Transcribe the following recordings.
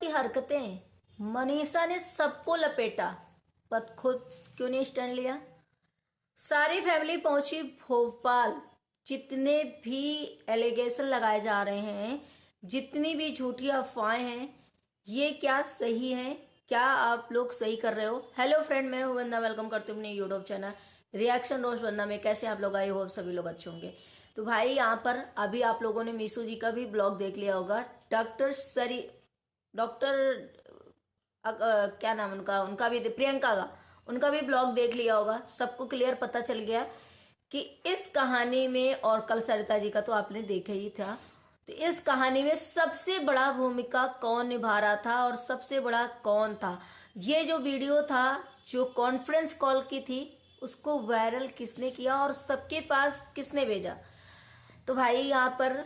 की हरकतें मनीषा ने सबको लपेटा, पर खुद क्यों नहीं स्टैंड लिया। सारी फैमिली पहुंची भोपाल। जितने भी एलिगेशन लगाए जा रहे हैं, जितनी भी झूठी अफवाहें हैं, ये क्या सही है? क्या आप लोग सही कर रहे हो? हेलो फ्रेंड, मैं हूं वंदना, वेलकम करती हूँ अपने यूट्यूब चैनल रिएक्शन रोज वंदना में। कैसे आप लोग? आई होप सभी लोग अच्छे होंगे। तो भाई यहाँ पर अभी आप लोगों ने मीशू जी का भी ब्लॉग देख लिया होगा। डॉक्टर क्या नाम उनका भी प्रियंका का, उनका भी ब्लॉग देख लिया होगा। सबको क्लियर पता चल गया कि इस कहानी में, और कल सरिता जी का तो आपने देखा ही था, तो इस कहानी में सबसे बड़ा भूमिका कौन निभा रहा था और सबसे बड़ा कौन था। ये जो वीडियो था, जो कॉन्फ्रेंस कॉल की थी, उसको वायरल किसने किया और सबके पास किसने भेजा। तो भाई यहाँ पर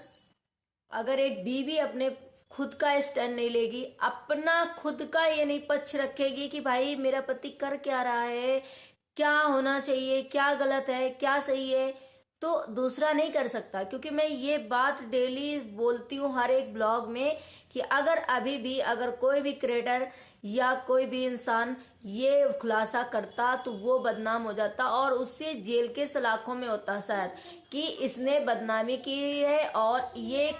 अगर एक बीवी अपने खुद का स्टैंड नहीं लेगी, अपना खुद का ये नहीं पक्ष रखेगी कि भाई मेरा पति कर क्या रहा है, क्या होना चाहिए, क्या गलत है, क्या सही है, तो दूसरा नहीं कर सकता। क्योंकि मैं ये बात डेली बोलती हूँ हर एक ब्लॉग में कि अगर अभी भी अगर कोई भी क्रिएटर या कोई भी इंसान ये खुलासा करता तो वो बदनाम हो जाता और उससे जेल के सलाखों में होता शायद कि इसने बदनामी की है और ये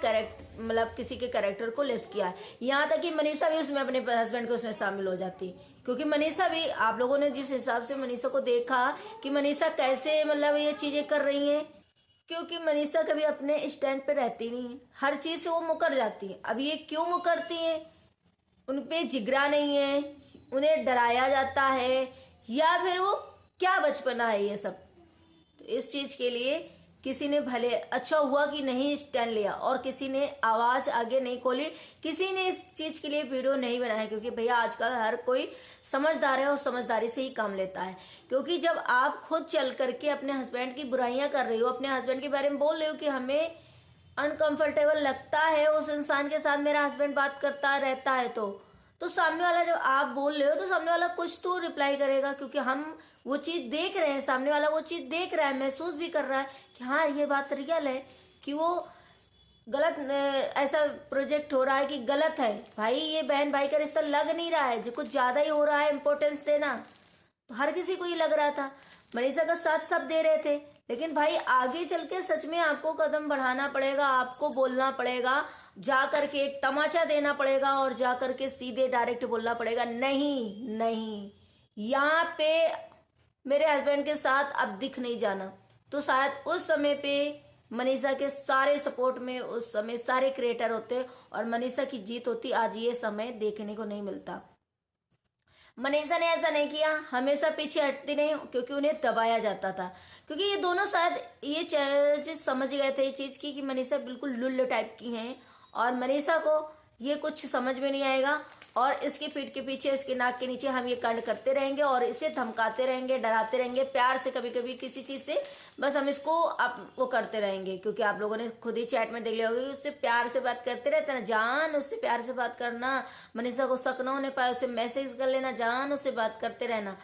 मतलब किसी के कैरेक्टर को लेस किया है। यहाँ तक कि मनीषा भी उसमें अपने हस्बैंड के उसमें शामिल हो जाती, क्योंकि मनीषा भी, आप लोगों ने जिस हिसाब से मनीषा को देखा कि मनीषा कैसे मतलब ये चीजें कर रही हैं, क्योंकि मनीषा कभी अपने स्टैंड पे रहती नहीं है, हर चीज से वो मुकर जाती है। अब ये क्यों मुकरती हैं? उनपे जिगरा नहीं है, उन्हें डराया जाता है, या फिर वो क्या बचपना है ये सब। तो इस चीज के लिए किसी ने भले अच्छा हुआ कि नहीं स्टैंड लिया और किसी ने आवाज आगे नहीं खोली, किसी ने इस चीज के लिए वीडियो नहीं बनाया। क्योंकि भैया आजकल हर कोई समझदार है और समझदारी से ही काम लेता है। क्योंकि जब आप खुद चल करके अपने हस्बैंड की बुराइयां कर रही हो, अपने हस्बैंड के बारे में बोल रहे हो कि हमें अनकंफर्टेबल लगता है उस इंसान के साथ मेरा हस्बैंड बात करता रहता है, तो सामने वाला, जब आप बोल रहे हो तो सामने वाला कुछ तो रिप्लाई करेगा। क्योंकि हम वो चीज देख रहे हैं, सामने वाला वो चीज देख रहा है, महसूस भी कर रहा है कि हाँ ये बात रियल है कि वो गलत ऐसा प्रोजेक्ट हो रहा है कि गलत है। भाई ये बहन भाई का रिश्ता लग नहीं रहा है, जो कुछ ज्यादा ही हो रहा है इंपॉर्टेंस देना। तो हर किसी को ये लग रहा था। मनीषा का साथ सब दे रहे थे, लेकिन भाई आगे चल के सच में आपको कदम बढ़ाना पड़ेगा, आपको बोलना पड़ेगा, जा करके एक तमाचा देना पड़ेगा और जा करके सीधे डायरेक्ट बोलना पड़ेगा, नहीं नहीं यहाँ पे मेरे हस्बैंड के साथ अब दिख नहीं जाना। तो शायद उस समय पे मनीषा के सारे सपोर्ट में उस समय सारे क्रिएटर होते और मनीषा की जीत होती। आज ये समय देखने को नहीं मिलता। मनीषा ने ऐसा नहीं किया, हमेशा पीछे हटती नहीं, क्योंकि उन्हें दबाया जाता था। क्योंकि ये दोनों शायद ये चीज समझ गए थे, ये चीज की कि मनीषा बिल्कुल लुल्ल टाइप की हैं और मनीषा को ये कुछ समझ में नहीं आएगा और इसकी पीठ के पीछे, इसके नाक के नीचे हम ये कांड करते रहेंगे और इसे धमकाते रहेंगे, डराते रहेंगे, प्यार से कभी कभी किसी चीज से बस हम इसको वो करते रहेंगे। क्योंकि आप लोगों ने खुद ही चैट में देख लिया होगा कि उससे प्यार से बात करते रहते ना, जान उससे प्यार से बात करना, मनीषा को शक न होने पाए उससे मैसेज कर लेना, जान उससे बात करते रहना।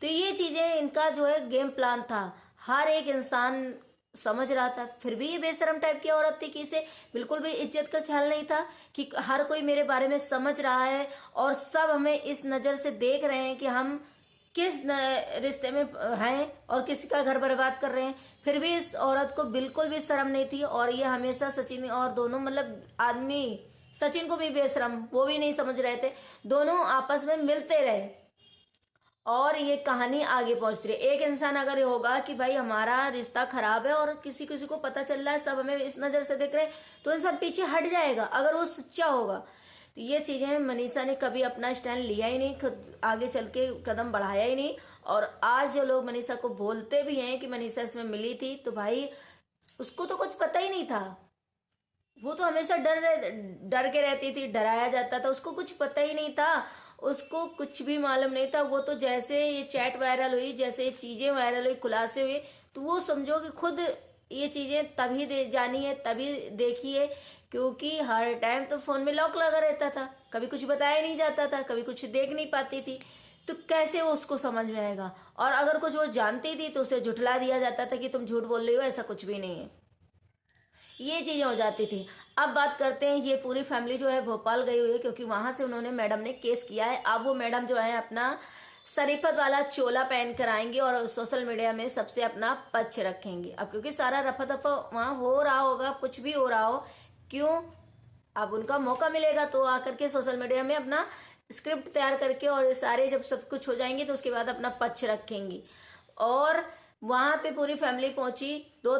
तो ये चीजें इनका जो है गेम प्लान था। हर एक इंसान समझ रहा था, फिर भी ये बेशरम टाइप की औरत थी कि इसे बिल्कुल भी इज्जत का ख्याल नहीं था कि हर कोई मेरे बारे में समझ रहा है और सब हमें इस नजर से देख रहे हैं कि हम किस रिश्ते में हैं और किसी का घर बर्बाद कर रहे हैं। फिर भी इस औरत को बिल्कुल भी शर्म नहीं थी और ये हमेशा सचिन और दोनों मतलब आदमी, सचिन को भी बेशरम, वो भी नहीं समझ रहे थे, दोनों आपस में मिलते रहे और ये कहानी आगे पहुंचती रही। एक इंसान अगर ये होगा कि भाई हमारा रिश्ता खराब है और किसी किसी को पता चल रहा है, सब हमें इस नजर से देख रहे हैं, तो इंसान पीछे हट जाएगा अगर वो सच्चा होगा। तो ये चीजें मनीषा ने कभी अपना स्टैंड लिया ही नहीं, खुद आगे चल के कदम बढ़ाया ही नहीं। और आज जो लोग मनीषा को बोलते भी हैं कि मनीषा इसमें मिली थी, तो भाई उसको तो कुछ पता ही नहीं था। वो तो हमेशा डर के रहती थी, डराया जाता था, उसको कुछ पता ही नहीं था, उसको कुछ भी मालूम नहीं था। वो तो जैसे ये चैट वायरल हुई, जैसे ये चीजें वायरल हुई, खुलासे हुए, तो वो समझो कि खुद ये चीजें तभी जानी है, तभी देखी है, क्योंकि हर टाइम तो फोन में लॉक लगा रहता था, कभी कुछ बताया नहीं जाता था, कभी कुछ देख नहीं पाती थी, तो कैसे वो उसको समझ में आएगा। और अगर कुछ वो जानती थी तो उसे झुठला दिया जाता था कि तुम झूठ बोल रही हो, ऐसा कुछ भी नहीं है, ये चीजें हो जाती थी। अब बात करते हैं, ये पूरी फैमिली जो है भोपाल गई हुई है क्योंकि वहां से उन्होंने मैडम ने केस किया है। अब वो मैडम जो है अपना शरीफत वाला चोला पहन कर आएंगे और सोशल मीडिया में सबसे अपना पक्ष रखेंगे। अब क्योंकि सारा रफा दफा वहां हो रहा होगा, कुछ भी हो रहा हो, क्यों, अब उनका मौका मिलेगा तो आकर के सोशल मीडिया में अपना स्क्रिप्ट तैयार करके और सारे जब सब कुछ हो जाएंगे तो उसके बाद अपना पक्ष रखेंगी। और वहां पे पूरी फैमिली पहुंची। दो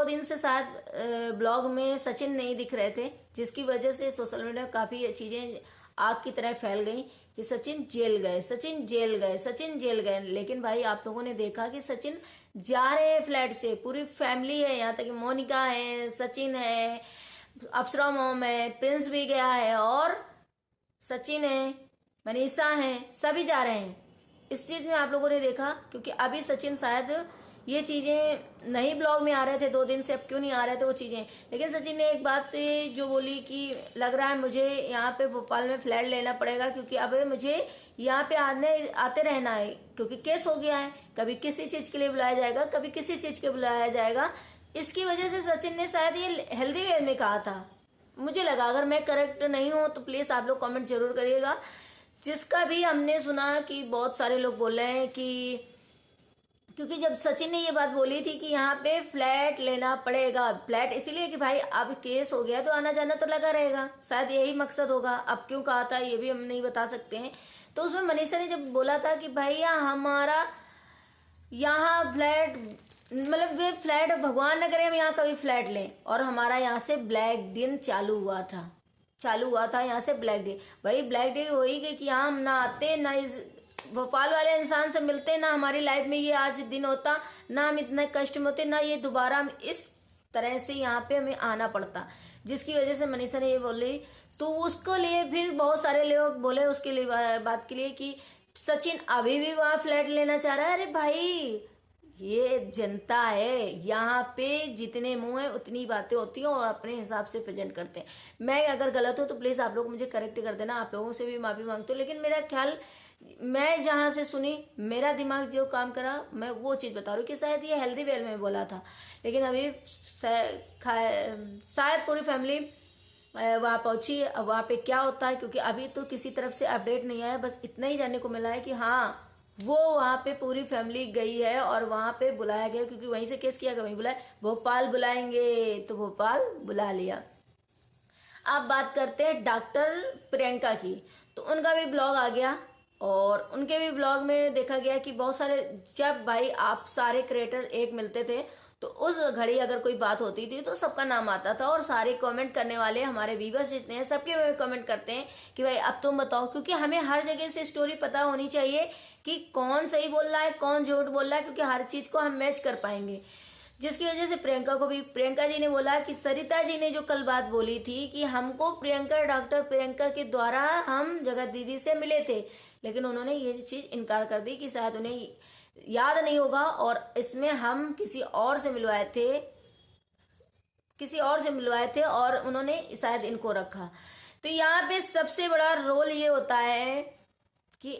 दिन से शायद ब्लॉग में सचिन नहीं दिख रहे थे, जिसकी वजह से सोशल मीडिया में काफी चीजें आग की तरह फैल गई कि सचिन जेल गए, सचिन जेल गए, सचिन जेल गए। लेकिन भाई आप लोगों ने देखा कि सचिन जा रहे हैं फ्लैट से, पूरी फैमिली है, यहाँ तक कि मोनिका है, सचिन है, अप्सरा मोम है, प्रिंस भी गया है और सचिन है, मनीषा है, सभी जा रहे हैं। इस चीज में आप लोगों ने देखा क्योंकि अभी सचिन शायद ये चीजें नहीं ब्लॉग में आ रहे थे 2 दिन से, अब क्यों नहीं आ रहे थे वो चीजें। लेकिन सचिन ने एक बात जो बोली कि लग रहा है मुझे यहाँ पे भोपाल में फ्लैट लेना पड़ेगा क्योंकि अब मुझे यहाँ पे आते रहना है क्योंकि केस हो गया है, कभी किसी चीज के लिए बुलाया जाएगा, कभी किसी चीज के बुलाया जाएगा। इसकी वजह से सचिन ने शायद ये हेल्दी वे में कहा था, मुझे लगा। अगर मैं करेक्ट नहीं हूं तो प्लीज आप लोग कमेंट जरूर करिएगा। जिसका भी हमने सुना कि बहुत सारे लोग बोल रहे हैं कि क्योंकि जब सचिन ने ये बात बोली थी कि यहाँ पे फ्लैट लेना पड़ेगा, फ्लैट इसीलिए कि भाई अब केस हो गया तो आना जाना तो लगा रहेगा, शायद यही मकसद होगा। अब क्यों कहा था ये भी हम नहीं बता सकते हैं। तो उसमें मनीषा ने जब बोला था कि भैया हमारा यहाँ फ्लैट, मतलब वे फ्लैट भगवान न करे हम यहाँ कभी फ्लैट लें, और हमारा यहाँ से ब्लैक दिन चालू हुआ था यहाँ से ब्लैक डे। भाई ब्लैक डे हो ही गई कि यहाँ हम ना आते, ना इस भोपाल वाले इंसान से मिलते, ना हमारी लाइफ में ये आज दिन होता, ना हम इतने कष्ट में होते, ना ये दोबारा हम इस तरह से यहाँ पे हमें आना पड़ता। जिसकी वजह से मनीषा ने ये बोली तो उसको लिए फिर बहुत सारे लोग बोले उसके लिए बात के लिए कि सचिन अभी भी वहां फ्लैट लेना चाह रहा है। अरे भाई ये जनता है, यहाँ पे जितने मुंह है उतनी बातें होती हैं और अपने हिसाब से प्रेजेंट करते हैं। मैं अगर गलत हूं तो प्लीज आप लोग मुझे करेक्ट कर देना, आप लोगों से भी माफी मांगती हूँ। लेकिन मेरा ख्याल, मैं जहां से सुनी, मेरा दिमाग जो काम करा, मैं वो चीज बता रही हूँ कि शायद ये हेल्दी वेल में बोला था। लेकिन अभी शायद पूरी फैमिली वहां पहुंची। अब वहां पे क्या होता है क्योंकि अभी तो किसी तरफ से अपडेट नहीं आया, बस इतना ही जानने को मिला है कि हाँ वो वहां पे पूरी फैमिली गई है और वहां पे बुलाया गया क्योंकि वहीं से केस किया गया, वहीं बुलाया। भोपाल बुलाएंगे तो भोपाल बुला लिया। अब बात करते हैं डॉक्टर प्रियंका की, तो उनका भी ब्लॉग आ गया और उनके भी ब्लॉग में देखा गया कि बहुत सारे, जब भाई आप सारे क्रिएटर एक मिलते थे तो उस घड़ी अगर कोई बात होती थी तो सबका नाम आता था और सारे कमेंट करने वाले हमारे व्यूवर्स जितने हैं सबके कमेंट करते हैं कि भाई अब तुम बताओ, क्योंकि हमें हर जगह से स्टोरी पता होनी चाहिए कि कौन सही बोल रहा है, कौन झूठ बोल रहा है, क्योंकि हर चीज को हम मैच कर पाएंगे। जिसकी वजह से प्रियंका को भी, प्रियंका जी ने बोला कि सरिता जी ने जो कल बात बोली थी कि हमको प्रियंका, डॉक्टर प्रियंका के द्वारा हम जगत दीदी से मिले थे, लेकिन उन्होंने ये चीज इनकार कर दी कि शायद उन्हें याद नहीं होगा और इसमें हम किसी और से मिलवाए थे और उन्होंने शायद इनको रखा। तो यहाँ पे सबसे बड़ा रोल ये होता है कि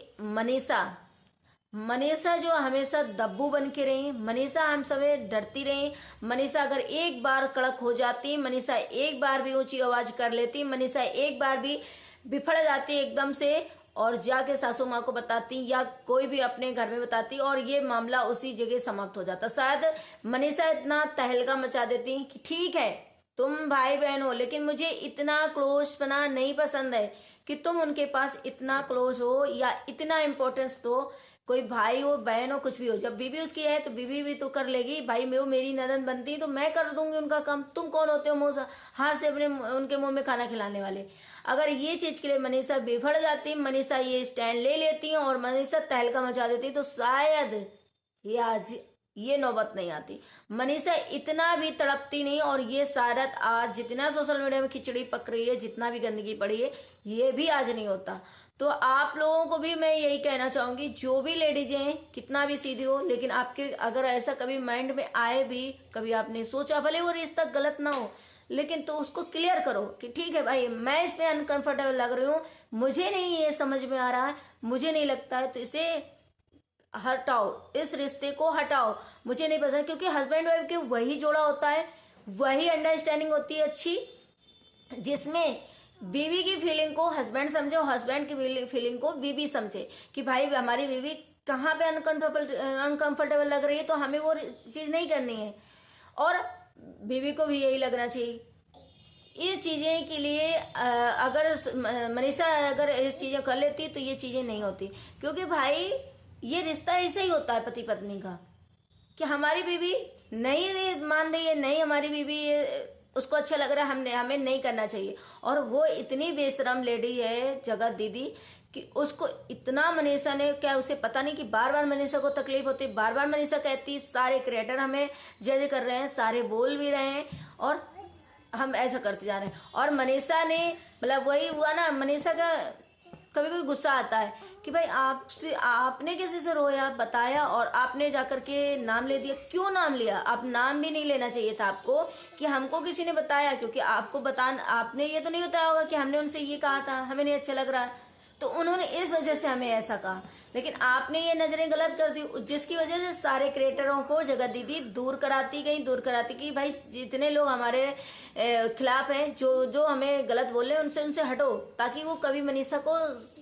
मनीषा जो हमेशा दब्बू बन के रही, मनीषा हम सबे डरती रही। मनीषा अगर एक बार कड़क हो जाती, मनीषा एक बार भी ऊंची आवाज कर लेती, मनीषा एक बार भी बिफड़ जाती एकदम से और जाके सासू माँ को बताती या कोई भी अपने घर में बताती और ये मामला उसी जगह समाप्त हो जाता। शायद मनीषा इतना तहलका मचा देती कि ठीक है तुम भाई बहन हो, लेकिन मुझे इतना क्लोज बना नहीं पसंद है कि तुम उनके पास इतना क्लोज हो या इतना इम्पोर्टेंस दो। कोई भाई हो, बहन हो, कुछ भी हो, जब बीवी उसकी है तो बीवी भी तो कर लेगी। भाई वो मेरी ननद बनती तो मैं कर दूंगी उनका काम। तुम कौन होते हो मुंह हाथ से अपने उनके मुंह में खाना खिलाने वाले। अगर ये चीज के लिए मनीषा बिफड़ जाती, मनीषा ये स्टैंड ले लेती और मनीषा तहलका मचा देती तो शायद ये आज ये नौबत नहीं आती। मनीषा इतना भी तड़पती नहीं और ये शायद आज जितना सोशल मीडिया में खिचड़ी पक रही है, जितना भी गंदगी पड़ी है, ये भी आज नहीं होता। तो आप लोगों को भी मैं यही कहना चाहूंगी, जो भी लेडीज हैं कितना भी सीधी हो, लेकिन आपके अगर ऐसा कभी माइंड में आए भी, कभी आपने सोचा भले वो रिश्ता गलत ना हो, लेकिन तो उसको क्लियर करो कि ठीक है भाई मैं इसमें अनकंफर्टेबल लग रही हूँ, मुझे नहीं ये समझ में आ रहा है, मुझे नहीं लगता है, तो इसे हटाओ, इस रिश्ते को हटाओ, मुझे नहीं पसंद। क्योंकि हस्बैंड वाइफ के वही जोड़ा होता है, वही अंडरस्टैंडिंग होती है अच्छी, जिसमें बीवी की फीलिंग को हस्बैंड समझे और हस्बैंड की फीलिंग को बीवी समझे कि भाई हमारी बीवी कहाँ पे अनकंफर्टेबल लग रही है, तो हमें वो चीज नहीं करनी है, और बीवी को भी यही लगना चाहिए। इस चीजें के लिए अगर मनीषा अगर ये चीजें कर लेती तो ये चीजें नहीं होती, क्योंकि भाई ये रिश्ता ऐसे ही होता है पति पत्नी का, कि हमारी बीवी नहीं मान रही है, नहीं हमारी बीवी उसको अच्छा लग रहा है, हमने हमें नहीं करना चाहिए। और वो इतनी बेशरम लेडी है जगत दीदी कि उसको इतना मनीषा ने, क्या उसे पता नहीं कि बार बार मनीषा को तकलीफ होती, बार बार मनीषा कहती सारे क्रिएटर हमें जज कर रहे हैं, सारे बोल भी रहे हैं और हम ऐसा करते जा रहे हैं। और मनीषा ने मतलब वही हुआ ना, मनीषा का कभी कभी गुस्सा आता है कि भाई आपसे, आपने किसी से रोया बताया और आपने जाकर के नाम ले दिया। क्यों नाम लिया? आप नाम भी नहीं लेना चाहिए था आपको, कि हमको किसी ने बताया, क्योंकि आपको आपने ये तो नहीं बताया होगा कि हमने उनसे ये कहा था, हमें नहीं अच्छा लग रहा है, तो उन्होंने इस वजह से हमें ऐसा कहा। लेकिन आपने ये नजरें गलत कर दी, जिसकी वजह से सारे क्रिएटरों को जगत दीदी दूर कराती कि भाई जितने लोग हमारे खिलाफ हैं, जो जो हमें गलत बोल रहे हैं, उनसे हटो, ताकि वो कभी मनीषा को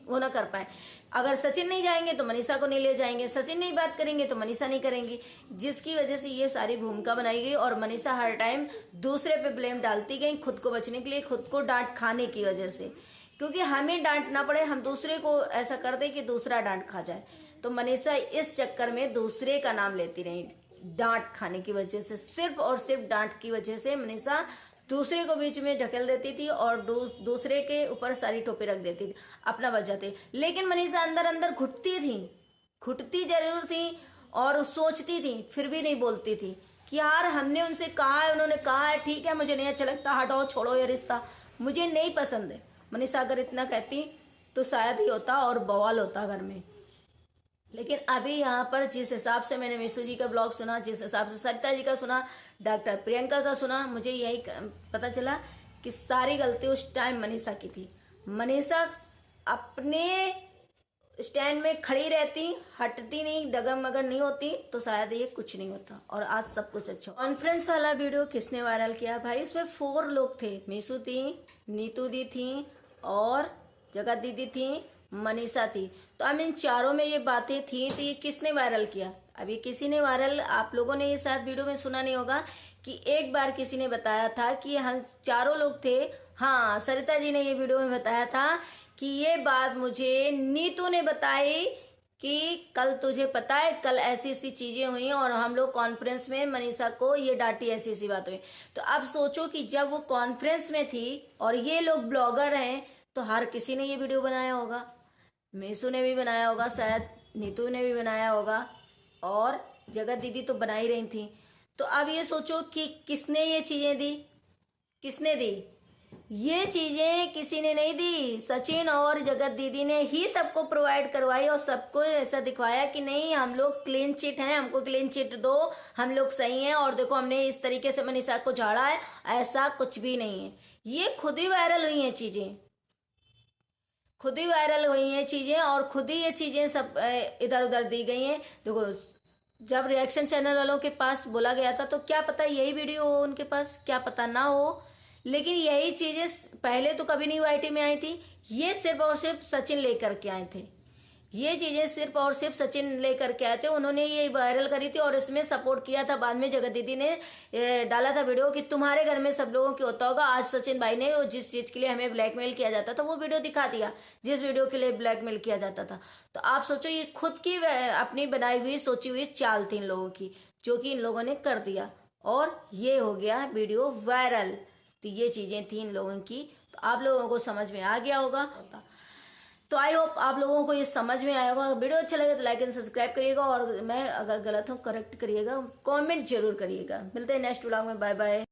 वो ना कर पाए। अगर सचिन नहीं जाएंगे तो मनीषा को नहीं ले जाएंगे, सचिन नहीं बात करेंगे तो मनीषा नहीं करेंगी, जिसकी वजह से ये सारी भूमिका बनाई गई। और मनीषा हर टाइम दूसरे पे ब्लेम डालती गई, खुद को बचने के लिए, खुद को डांट खाने की वजह से, क्योंकि हमें डांट ना पड़े, हम दूसरे को ऐसा कर दे कि दूसरा डांट खा जाए। तो मनीषा इस चक्कर में दूसरे का नाम लेती रही, डांट खाने की वजह से, सिर्फ और सिर्फ डांट की वजह से मनीषा दूसरे को बीच में ढकेल देती थी और दूसरे के ऊपर सारी टोपी रख देती थी, अपना बच जाती। लेकिन मनीषा अंदर अंदर घुटती जरूर थी और सोचती थी, फिर भी नहीं बोलती थी कि यार हमने उनसे कहा है, उन्होंने कहा है, ठीक है मुझे नहीं अच्छा लगता, हटाओ छोड़ो ये रिश्ता, मुझे नहीं पसंद है। मनीषा अगर इतना कहती तो शायद ही होता और बवाल होता घर में। लेकिन अभी यहाँ पर जिस हिसाब से मैंने मीशू जी का ब्लॉग सुना, जिस हिसाब से सरिता जी का सुना, डॉक्टर प्रियंका का सुना, मुझे यही पता चला कि सारी गलती उस टाइम मनीषा की थी। मनीषा अपने स्टैंड में खड़ी रहती, हटती नहीं, डगमगन नहीं होती, तो शायद ये कुछ नहीं होता और आज सब कुछ अच्छा। कॉन्फ्रेंस वाला वीडियो किसने वायरल किया भाई? उसमें 4 लोग थे, मीशू थी, नीतू दी थी और जगत दीदी थी, मनीषा थी। तो अब इन चारों में ये बातें थी, तो ये किसने वायरल किया? अभी किसी ने वायरल, आप लोगों ने ये शायद वीडियो में सुना नहीं होगा कि एक बार किसी ने बताया था कि हम चारों लोग थे। हाँ, सरिता जी ने ये वीडियो में बताया था कि ये बात मुझे नीतू ने बताई कि कल तुझे पता है, कल ऐसी ऐसी चीजें हुई और हम लोग कॉन्फ्रेंस में मनीषा को ये डांटी, ऐसी ऐसी बात हुई। तो अब सोचो कि जब वो कॉन्फ्रेंस में थी और ये लोग ब्लॉगर हैं, तो हर किसी ने ये वीडियो बनाया होगा, मीशू ने भी बनाया होगा, शायद नीतू ने भी बनाया होगा और जगत दीदी तो बना ही रही थी। तो अब ये सोचो कि किसने ये चीजें दी? किसने दी? ये चीजें किसी ने नहीं दी, सचिन और जगत दीदी ने ही सबको प्रोवाइड करवाई और सबको ऐसा दिखवाया कि नहीं हम लोग क्लीन चिट हैं, हमको क्लीन चिट दो, हम लोग सही हैं और देखो हमने इस तरीके से मनीषा को झाड़ा है। ऐसा कुछ भी नहीं है, ये खुद ही वायरल हुई हैं चीजें, खुद ही वायरल हुई हैं चीजें और खुद ही ये चीजें सब इधर उधर दी गई हैं। देखो, जब रिएक्शन चैनल वालों के पास बोला गया था तो क्या पता यही वीडियो हो उनके पास, क्या पता ना हो, लेकिन यही चीजें पहले तो कभी नहीं वाईटी में आई थी। ये सिर्फ और सिर्फ सचिन लेकर के आए थे, ये चीजें सिर्फ और सिर्फ सचिन लेकर के आए थे, उन्होंने ये वायरल करी थी और इसमें सपोर्ट किया था। बाद में जगत दीदी ने डाला था वीडियो कि तुम्हारे घर में सब लोगों के होता होगा, आज सचिन भाई ने जिस चीज के लिए हमें ब्लैकमेल किया जाता था वो वीडियो दिखा दिया, जिस वीडियो के लिए ब्लैकमेल किया जाता था। तो आप सोचो, ये खुद की अपनी बनाई हुई सोची हुई चाल थी इन लोगों की, जो कि इन लोगों ने कर दिया और ये हो गया वीडियो वायरल। तो ये चीजें थी इन लोगों की, तो आप लोगों को समझ में आ गया होगा। तो आई होप आप लोगों को ये समझ में आया होगा। वीडियो अच्छा लगे तो लाइक एंड सब्सक्राइब करिएगा और मैं अगर गलत हूँ करेक्ट करिएगा, कमेंट जरूर करिएगा। मिलते हैं नेक्स्ट व्लॉग में, बाय बाय।